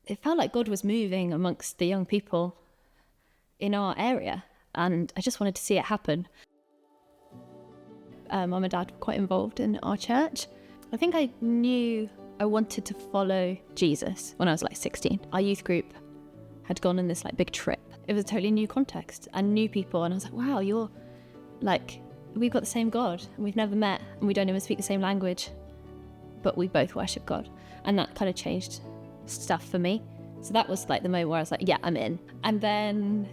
it felt like God was moving amongst the young people in our area, and I just wanted to see it happen. Mum and Dad were quite involved in our church. I think I knew I wanted to follow Jesus when I was like 16. Our youth group had gone on this like big trip. It was a totally new context and new people, and I was like, wow, you're like, we've got the same God and we've never met and we don't even speak the same language, but we both worship God. And that kind of changed stuff for me. So that was like the moment where I was like, yeah, I'm in. And then,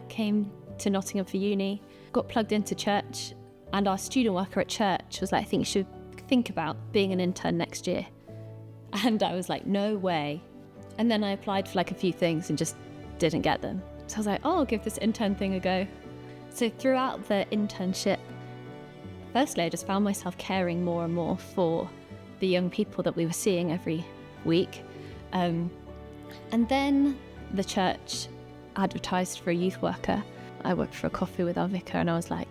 came to Nottingham for uni, got plugged into church, and our student worker at church was like, I think you should think about being an intern next year. And I was like, no way. And then I applied for like a few things and just didn't get them. So I was like, oh, I'll give this intern thing a go. So throughout the internship, firstly, I just found myself caring more and more for the young people that we were seeing every week. And then the church advertised for a youth worker. I worked for a coffee with our vicar, and I was like,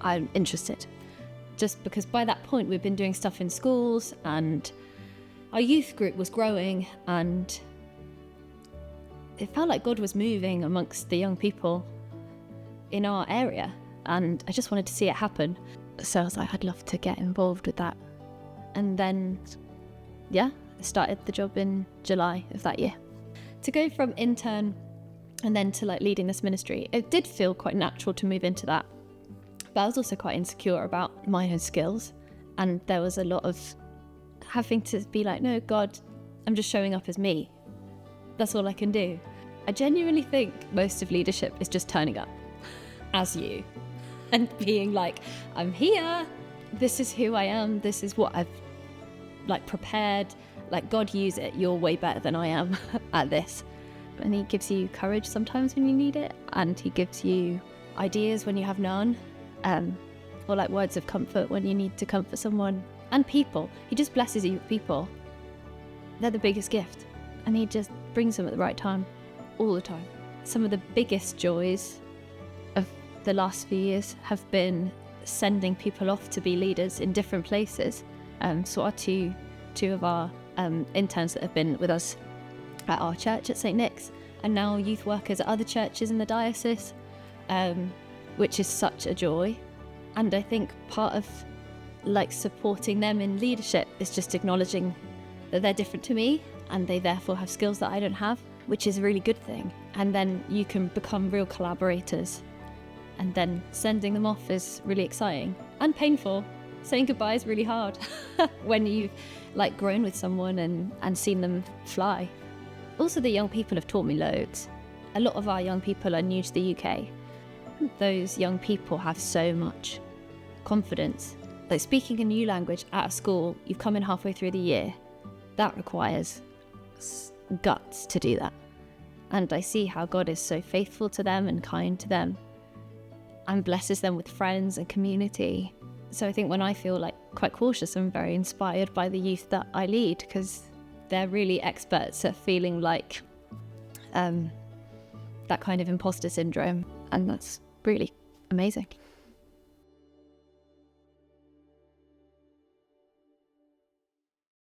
I'm interested. Just because by that point we'd been doing stuff in schools and our youth group was growing, and it felt like God was moving amongst the young people in our area, and I just wanted to see it happen. So I was like, I'd love to get involved with that. And then, I started the job in July of that year. To go from intern and then to like leading this ministry, it did feel quite natural to move into that. But I was also quite insecure about my own skills, and there was a lot of having to be like, no, God, I'm just showing up as me. That's all I can do. I genuinely think most of leadership is just turning up as you and being like, I'm here, this is who I am, this is what I've like prepared, like God, use it, you're way better than I am at this. And he gives you courage sometimes when you need it, and he gives you ideas when you have none, or like words of comfort when you need to comfort someone. And people, he just blesses you with people. They're the biggest gift, and he just brings them at the right time, all the time. Some of the biggest joys of the last few years have been sending people off to be leaders in different places. So our two of our interns that have been with us at our church at St. Nick's, and now youth workers at other churches in the Diocese, which is such a joy. And I think part of like supporting them in leadership is just acknowledging that they're different to me and they therefore have skills that I don't have, which is a really good thing. And then you can become real collaborators, and then sending them off is really exciting and painful. Saying goodbye is really hard when you've like grown with someone and seen them fly. Also, the young people have taught me loads. A lot of our young people are new to the UK. Those young people have so much confidence. Like speaking a new language at a school, you've come in halfway through the year, that requires guts to do that. And I see how God is so faithful to them and kind to them and blesses them with friends and community. So I think when I feel like quite cautious, I'm very inspired by the youth that I lead, because they're really experts at feeling like that kind of imposter syndrome, and that's really amazing.